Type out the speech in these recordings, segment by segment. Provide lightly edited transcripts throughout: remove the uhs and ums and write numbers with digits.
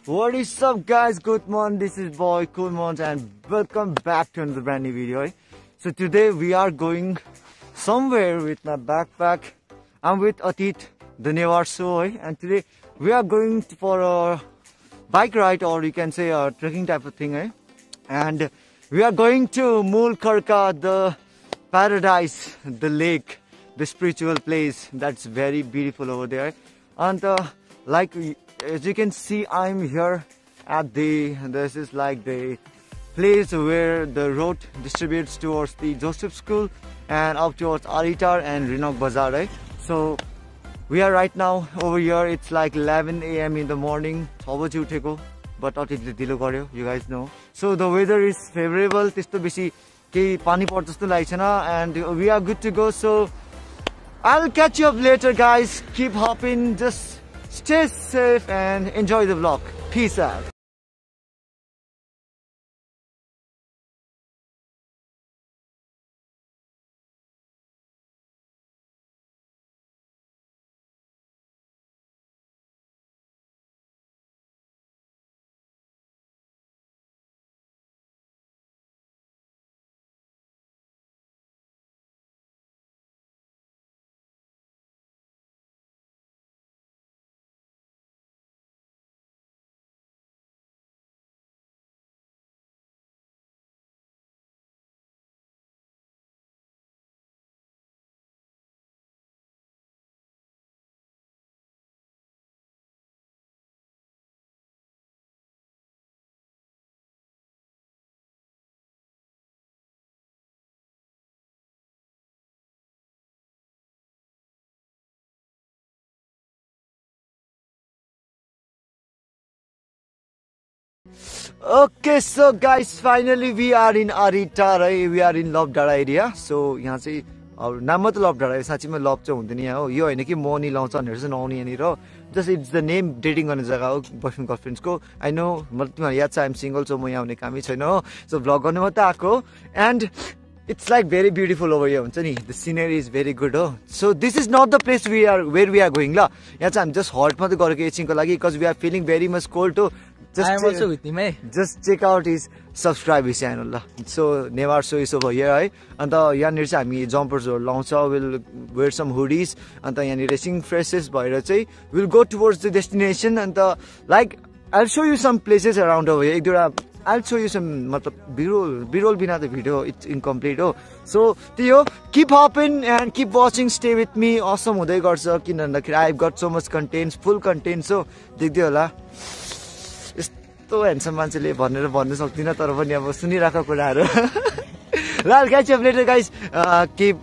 What is up guys, good morning, this is boy Coolmons and welcome back to another brand new video. So today we are going somewhere with my backpack. I'm with Atit, the Newar show, and today we are going for a bike ride, or you can say a trekking type of thing. And we are going to Mool Kharka, the paradise, the lake, the spiritual place that's very beautiful over there. And like as you can see, I'm here at this is like the place where the road distributes towards the Joseph School and up towards Aritar and Rinok Bazaar. So we are right now over here. It's like 11 AM in the morning. But you guys know. So the weather is favorable. And we are good to go. So I'll catch you up later, guys. Keep hopping. Just stay safe and enjoy the vlog. Peace out. Okay, so guys, finally we are in Aritar. We are in Lobdara area. So यहाँ चाहिँ नाम मात्र लबडाँडा हो, साँच्चीमा लब चाहिँ हुँदैन यहाँ हो, यो होइन कि मनी लाउँछ भनेर चाहिँ नआउने यहाँनिर हो. Just it's the name dating गर्ने जग्गा हो बोयफ्रेन्ड गर्लफ्रेन्ड्सको. आई नो, मतलब तिमीहरू याद छ आइएम सिङ्गल, सो म यहाँ आउने कामै छैन हो. सो भ्लग गर्नु मात्रै आएको. And it's like very beautiful over here. The scenery is very good. So this is not the place where we are going. I'm just hot because we are feeling very much cold too. I am also with him. Just check out his subscribe his channel. So Newar show is over here. And the jumpers or launch, we'll wear some hoodies and the racing phrases by we'll go towards the destination. And like I'll show you some places around over here. I'll show you some B-roll bina the video, it's incomplete. So Theo, keep hopping and keep watching, stay with me. Awesome. I've got so much content, full content. So so handsome I'll catch you up later, guys. Keep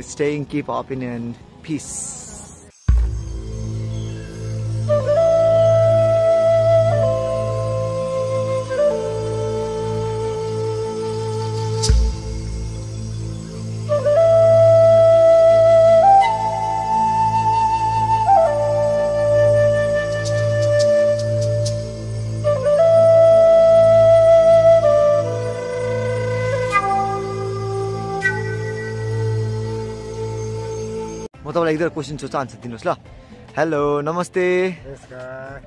staying, keep hopping, and peace. एक question सोच answer दिनुहोस् ल. Hello, नमस्ते. नमस्कार.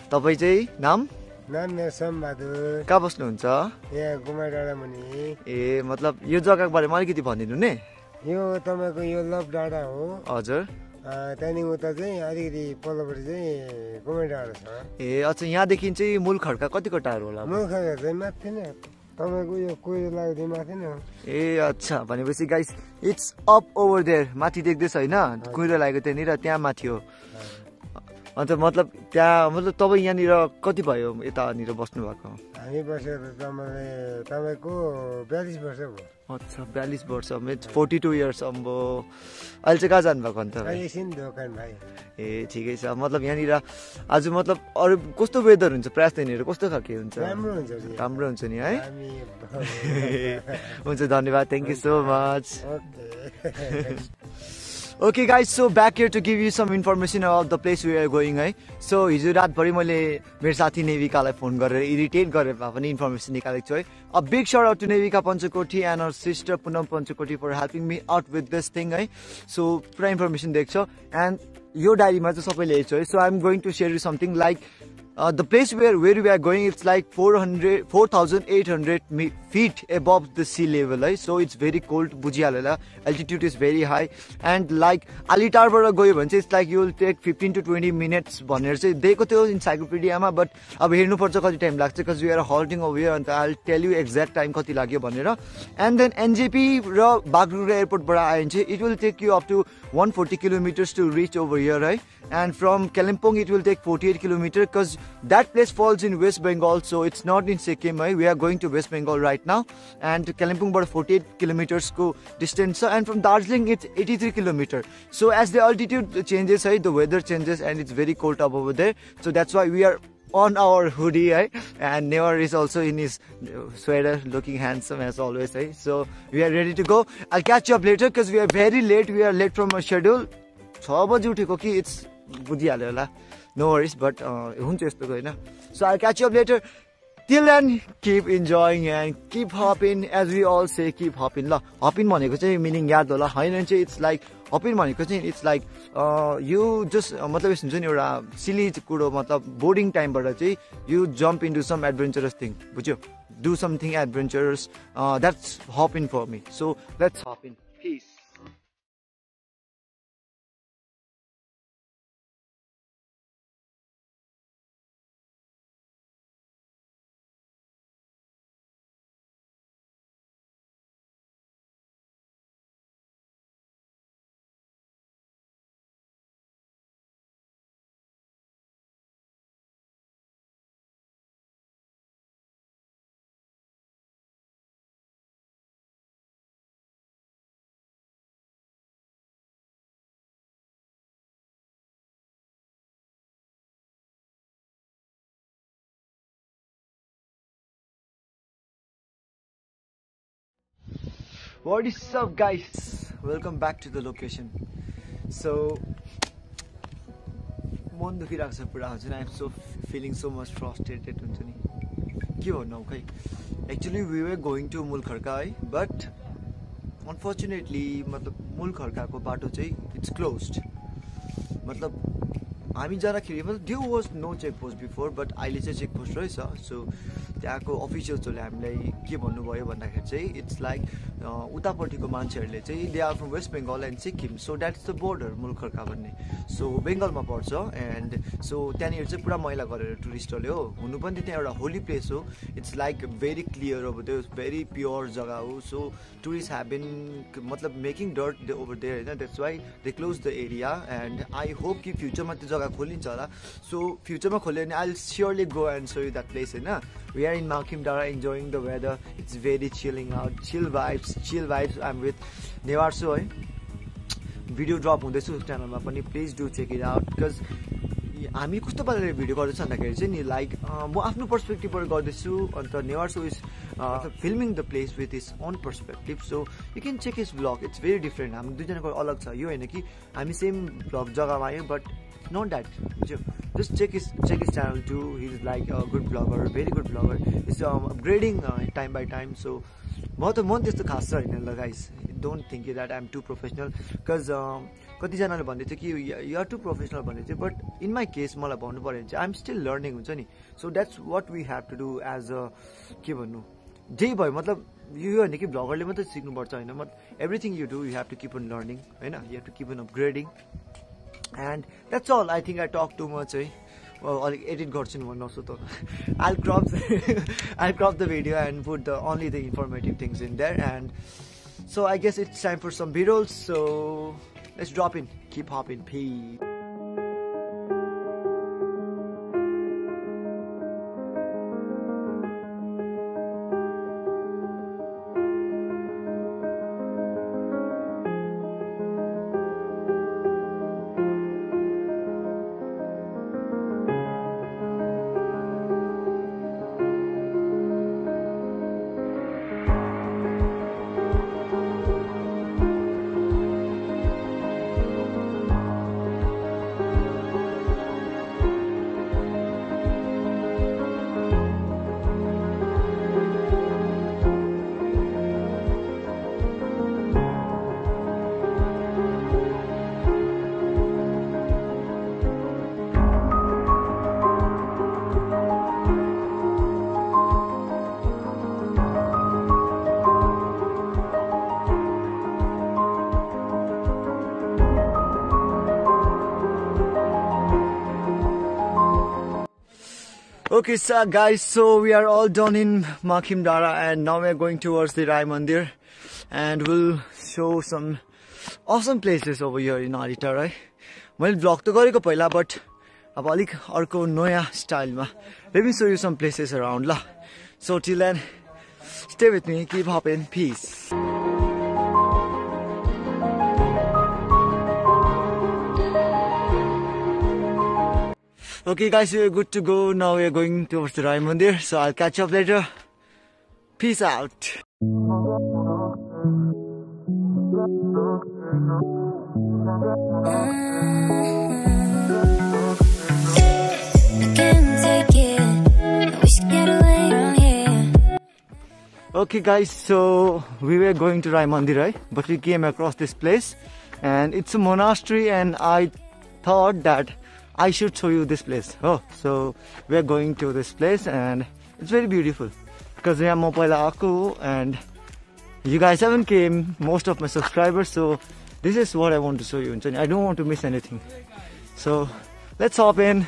तपाईँ चाहिँ नाम? नाम मेरो समबहादुर. कहाँ बस्नुहुन्छ? यहाँ गुमाडाँडा मुनि. ए, मतलब यो जग्गाको बारेमा अलिकति भनिदिनु नि. यो तपाईको यो लबडाँडा हो. हजुर. त्यहाँदेखि उता चाहिँ अलिकति पल्लोपट्टि चाहिँ गुमाडाँडा छ. ए, अच्छा, यहाँदेखि चाहिँ मूल खड्का कतिको टाढो होला? मूल खड्का चाहिँ माथि नै तपाईको यो कोइरो लाग्दै माथि नै हो. ए, अच्छा, भनेपछि guys it's up over there. माथि देख्दैछ हैन? कोइरो लागेको त्यहाँनिर, त्यहाँ माथि हो. अन्त मतलब त्यहाँ मतलब तपाईँ यहाँनिर कति भयो यतानिर बस्नु भएको? हामी बसेको तपाईको 42 वर्ष भयो. अच्छा, 42 वर्ष. 42 इयर्स. अम्बो, अहिले चाहिँ कहाँ जानुभएको अन्त? एकछिन दोकान भाइ. ए, ठिकै छ. मतलब यहाँनिर आज मतलब अरू कस्तो वेदर हुन्छ? प्रायः त्यहाँनिर कस्तो खालके हुन्छ? राम्रो हुन्छ. राम्रो हुन्छ नि है? हुन्छ, धन्यवाद. Thank you so much. Okay guys, so back here to give you some information about the place we are going. So हिजो रातभरि मैले मेरो साथी नेविकालाई फोन गरेर इरिटेट गरेर भए पनि इन्फर्मेसन निकालेको छु है. A big shout out to Nevika Panchakoti and her sister Punam Panchakoti for helping me out with this thing. So पुरा इन्फर्मेसन दिएको छ. And यो डायरीमा चाहिँ सबैले हेर्छ है. So I'm going to share you something like the place where we are going, it's like 4,800 feet above the sea level, right? So it's very cold, bujihalela. Altitude is very high, and like Alitar bara gayo bhane it's like you will take 15 to 20 minutes bhaner chai दिएको थियो encyclopedia ma, but अब हेर्नु पर्छ कति time लाग्छ because we are halting over here, and I'll tell you exact time कति लाग्यो भनेर. And then NJP र Bagdogra airport बाट आयो भने it will take you up to 140 kilometers to reach over here, right? And from Kalimpong it will take 48 kilometers because that place falls in West Bengal, so it's not in Sikkim, right? We are going to West Bengal right now, and Kalimpong बाट 48 kilometers ko distance, and from Darjeeling it's 83 kilometers. So as the altitude changes, right, the weather changes and it's very cold up over there, so that's why we are on our hoodie, right? And Nevar is also in his sweater, looking handsome as always, right? So we are ready to go. I'll catch you up later because we are very late. We are late from our schedule. 6 बजे उठेको कि it's बुझिहाल्यो होला. No worries, but हुन्छ यस्तोको हैन. So I'll catch you up later. Till then, keep enjoying and keep hopping, as we all say, keep hopping. ल hopping भनेको चाहिँ meaning याद होला हैन चाहिँ it's like hopping भनेको चाहिँ it's like you just मतलब यस्तो हुन्छ नि एउटा silly कुरो, मतलब boarding time बाट चाहिँ you jump into some adventurous thing, बुझ्यो? Do something adventurous. That's hopping for me. So let's hop in. Peace. What is up, guys? Welcome back to the location. So मन दुखिरहेको छ पुरा हुन्छ नि. I'm so feeling so much frustrated हुन्छ नि. के भन्नु खै. Actually we were going to मुलखर्का है, but unfortunately मतलब मुलखर्काको बाटो चाहिँ it's closed. मतलब हामी जाँदाखेरि मतलब there was no check post before, but अहिले चाहिँ check post रहेछ. So त्यहाँको अफिसियल्सहरूले हामीलाई के भन्नुभयो भन्दाखेरि चाहिँ इट्स लाइक उतापट्टिको मान्छेहरूले चाहिँ they are from West Bengal and Sikkim, so that's the border Mulkharka भन्ने. सो बेङ्गलमा पर्छ, एन्ड सो त्यहाँनिर चाहिँ पुरा मैला गरेर टुरिस्टहरूले हो. हुनु पनि त्यहाँ एउटा होली प्लेस हो. इट्स लाइक भेरी क्लियर अब त्यो भेरी प्योर जग्गा हो. सो टुरिस्ट हेभ बिन मतलब मेकिङ डर्ट ओभर देयर होइन. That's why they close the area, and I hope कि फ्युचरमा त्यो जग्गा खोलिन्छ होला. सो फ्युचरमा खोल्यो भने I will surely go and so you that place होइन. We are in Malkim Dara enjoying the weather. It's very chilling out. Chill vibes. I'm with Nevarso. Video drop on this channel. Please do check it out because हामी कस्तो पाराले video गर्दैछ भन्दाखेरि चाहिँ नि like म आफ्नो पर्सपेक्टिभबाट गर्दैछु, अन्त नेवारसो is filming the place with his own perspective. So you can check his blog. It's very different. हामी दुईजनाको अलग छ. यो होइन कि हामी सेम ब्लग जग्गामा आयौँ, but not that, just check his channel too. He's like a good blogger, very good blogger. He's upgrading time by time. So म त्यस्तो खास छ हैन ल guys. Don't think that I'm too professional because कतिजनाले भन्दै थियो कि you are too professional भन्दै थियो, but in my case मलाई भन्नु पर्यो भने चाहिँ I'm still learning हुन्छ नि. So that's what we have to do as a के भन्नु जे भयो मतलब यो होइन कि ब्लगरले मात्रै सिक्नुपर्छ होइन. मतलब everything you do you have to keep on learning हैन. You have to keep on upgrading. And that's all. I think I talk too much. Well, I'll edit Gorchin one also. I'll crop the video and put only the informative things in there. And so I guess it's time for some B-rolls. So let's drop in. Keep hopping. Peace. Okay, so guys, so we are all done in Makhim Dara and now we are going towards the Rai Mandir and we'll show some awesome places over here in Arita, right? Well, vlog to gareko paila, but अब अलिक अर्को नयाँ स्टाइलमा. Let me show you some places around la. So till then, stay with me, keep hopping, peace. Okay guys, we are good to go. Now we are going towards the Rai Mandir. So I'll catch up later. Peace out. Okay guys, so we were going to Rai Mandir, right? But we came across this place and it's a monastery and I thought that I should show you this place. Oh, so we are going to this place and it's very beautiful because we are Mopaila Aku and you guys haven't came, most of my subscribers, so this is what I want to show you. I don't want to miss anything. So let's hop in.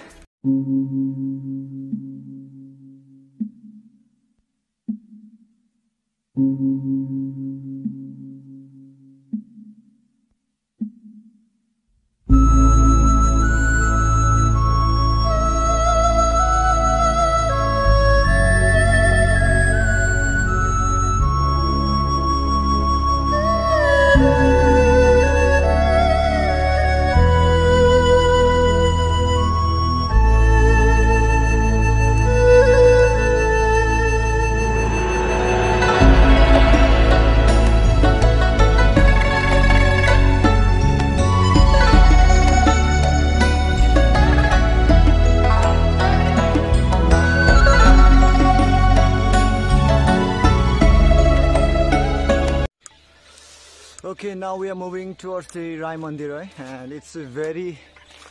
Okay, now we are moving towards the Rai Mandir, right? And it's a very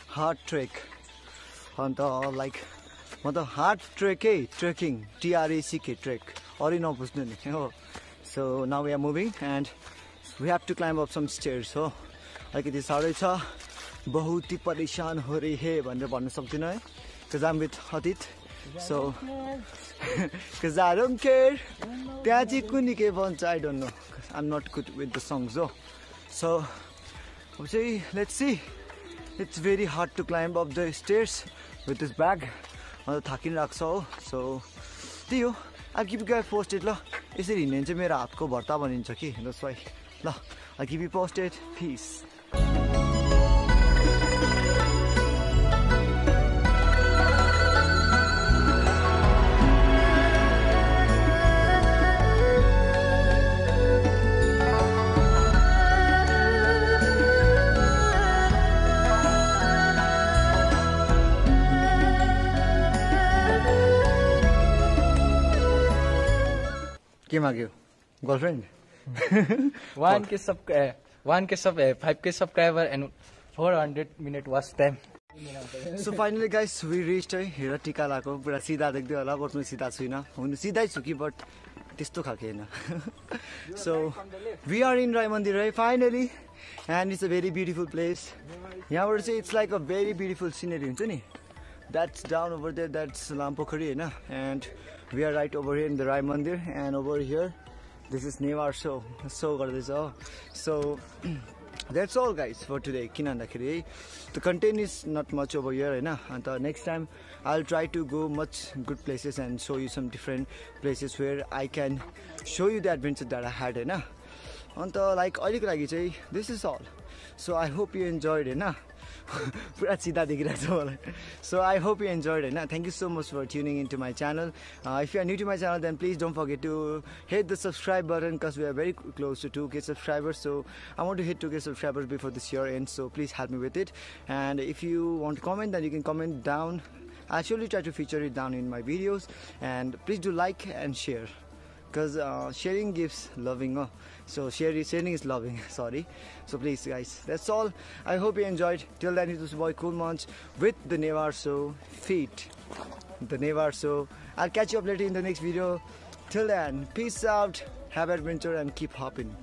hard trek. And like, hard trek, trekking, TRECK, trek. So now we are moving and we have to climb up some stairs. So like it is hard. Bahuti parishan ho rahi hai bhanera bhannu sakdinu hai because I'm with Adit. So because I don't care. I don't know. I'm not good with the songs though. So let's see. It's very hard to climb up the stairs with this bag. So I'll keep you guys posted. That's why. I'll keep you posted. Peace. Girlfriend? 1K 5K subscriber and 400-minute watch time. So finally guys, we reached here tika lako pura sida dekhde hola but ma sida chuina hunu sidai chu ki but testo khake haina. So we are in Rai Mandir finally and it's a very beautiful place. Yeah, I would say it's like a very beautiful scenery huncha ni. That's down over there, that's Lampokhari haina, and we are right over here in the Rai Mandir, and over here this is Nevar show. So that's all guys for today. The content is not much over here, and next time I'll try to go much good places and show you some different places where I can show you the adventure that I had, and like this is all. So I hope you enjoyed it, So I hope you enjoyed it. Thank you so much for tuning into my channel. If you are new to my channel, then please don't forget to hit the subscribe button because we are very close to 2K subscribers. So I want to hit 2K subscribers before this year ends. So please help me with it. And if you want to comment, then you can comment down. I actually try to feature it down in my videos. And please do like and share, because sharing gives loving. So sharing is loving. Sorry. So please guys, that's all. I hope you enjoyed. Till then, it was your boy Cool Monch with the Nevar Show feet. The Nevar Show. I'll catch you up later in the next video. Till then, peace out, have adventure and keep hopping.